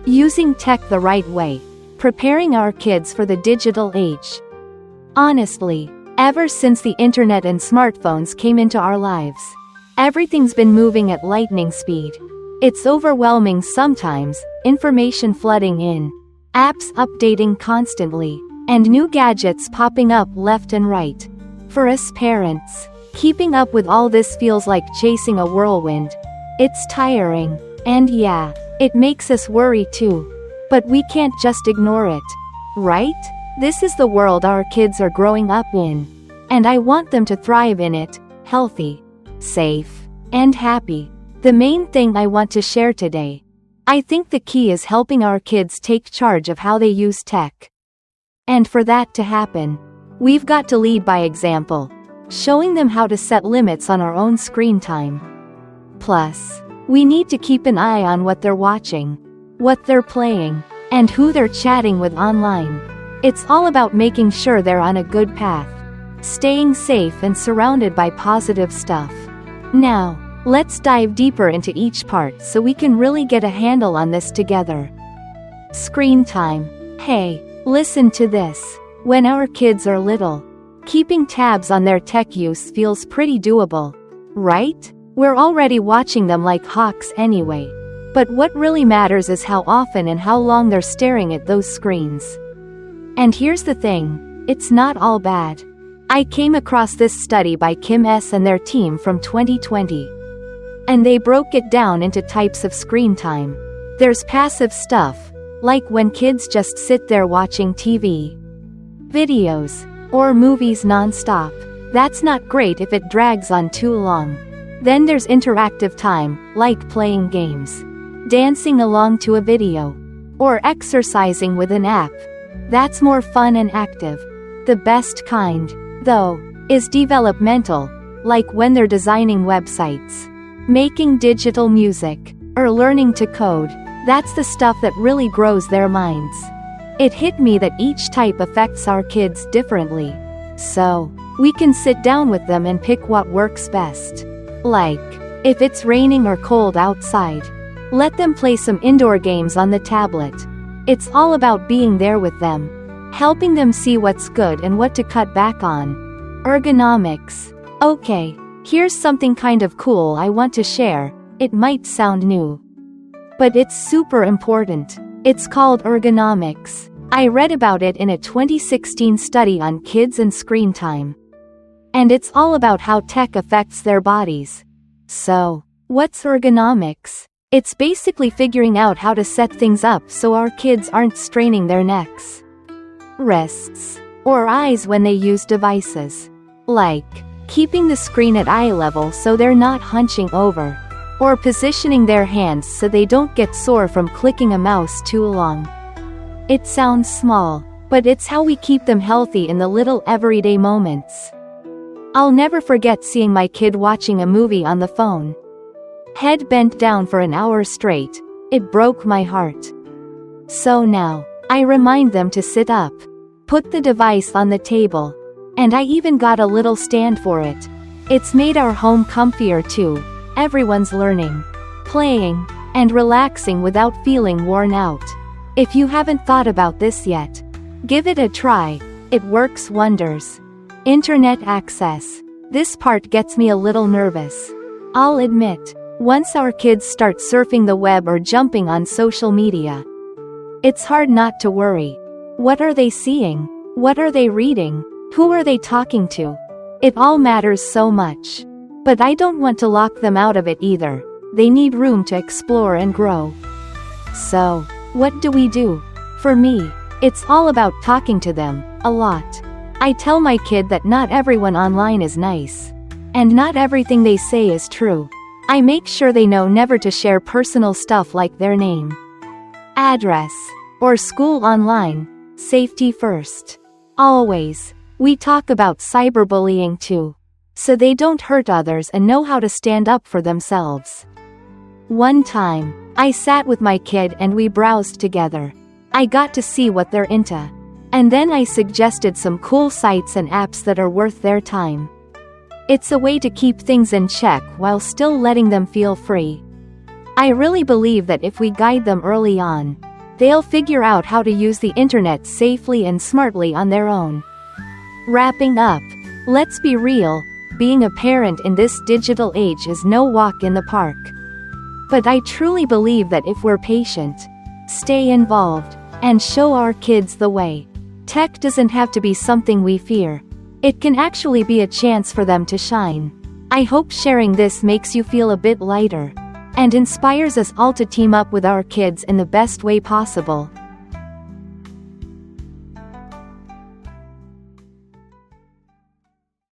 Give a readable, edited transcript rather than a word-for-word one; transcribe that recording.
Using tech the right way. Preparing our kids for the digital age. Honestly, ever since the internet and smartphones came into our lives, everything's been moving at lightning speed. It's overwhelming sometimes, information flooding in, apps updating constantly, and new gadgets popping up left and right. For us parents, keeping up with all this feels like chasing a whirlwind. It's tiring, and yeah, it makes us worry too. But we can't just ignore it, right? This is the world our kids are growing up in, and I want them to thrive in it, healthy, safe, and happy. The main thing I want to share today. I think the key is helping our kids take charge of how they use tech. And for that to happen, we've got to lead by example, showing them how to set limits on our own screen time. Plus, we need to keep an eye on what they're watching, what they're playing, and who they're chatting with online. It's all about making sure they're on a good path, staying safe and surrounded by positive stuff. Now, let's dive deeper into each part so we can really get a handle on this together. Screen time. Hey, listen to this. When our kids are little, keeping tabs on their tech use feels pretty doable, right? We're already watching them like hawks anyway. But what really matters is how often and how long they're staring at those screens. And here's the thing, it's not all bad. I came across this study by Kim S. and their team from 2020. And they broke it down into types of screen time. There's passive stuff, like when kids just sit there watching TV, videos, or movies non-stop. That's not great if it drags on too long. Then there's interactive time, like playing games, dancing along to a video, or exercising with an app. That's more fun and active. The best kind, though, is developmental, like when they're designing websites, making digital music, or learning to code. That's the stuff that really grows their minds. It hit me that each type affects our kids differently. So, we can sit down with them and pick what works best. Like, if it's raining or cold outside, let them play some indoor games on the tablet. It's all about being there with them, helping them see what's good and what to cut back on. Ergonomics. Okay, here's something kind of cool I want to share. It might sound new, but it's super important. It's called ergonomics. I read about it in a 2016 study on kids and screen time. And it's all about how tech affects their bodies. So, what's ergonomics? It's basically figuring out how to set things up so our kids aren't straining their necks, wrists, or eyes when they use devices. Like, keeping the screen at eye level so they're not hunching over, or positioning their hands so they don't get sore from clicking a mouse too long. It sounds small, but it's how we keep them healthy in the little everyday moments. I'll never forget seeing my kid watching a movie on the phone, head bent down for an hour straight. It broke my heart. So now, I remind them to sit up, put the device on the table, and I even got a little stand for it. It's made our home comfier too. Everyone's learning, playing, and relaxing without feeling worn out. If you haven't thought about this yet, give it a try. It works wonders. Internet access. This part gets me a little nervous. I'll admit, once our kids start surfing the web or jumping on social media, it's hard not to worry. What are they seeing? What are they reading? Who are they talking to? It all matters so much. But I don't want to lock them out of it either. They need room to explore and grow. So, what do we do? For me, it's all about talking to them, a lot. I tell my kid that not everyone online is nice. And not everything they say is true. I make sure they know never to share personal stuff like their name, address, or school online. Safety first. Always. We talk about cyberbullying too, so they don't hurt others and know how to stand up for themselves. One time, I sat with my kid and we browsed together. I got to see what they're into. And then I suggested some cool sites and apps that are worth their time. It's a way to keep things in check while still letting them feel free. I really believe that if we guide them early on, They'll figure out how to use the internet safely and smartly on their own. Wrapping up, let's be real, being a parent in this digital age is no walk in the park. But I truly believe that if we're patient, stay involved, and show our kids the way, tech doesn't have to be something we fear. It can actually be a chance for them to shine. I hope sharing this makes you feel a bit lighter, and inspires us all to team up with our kids in the best way possible.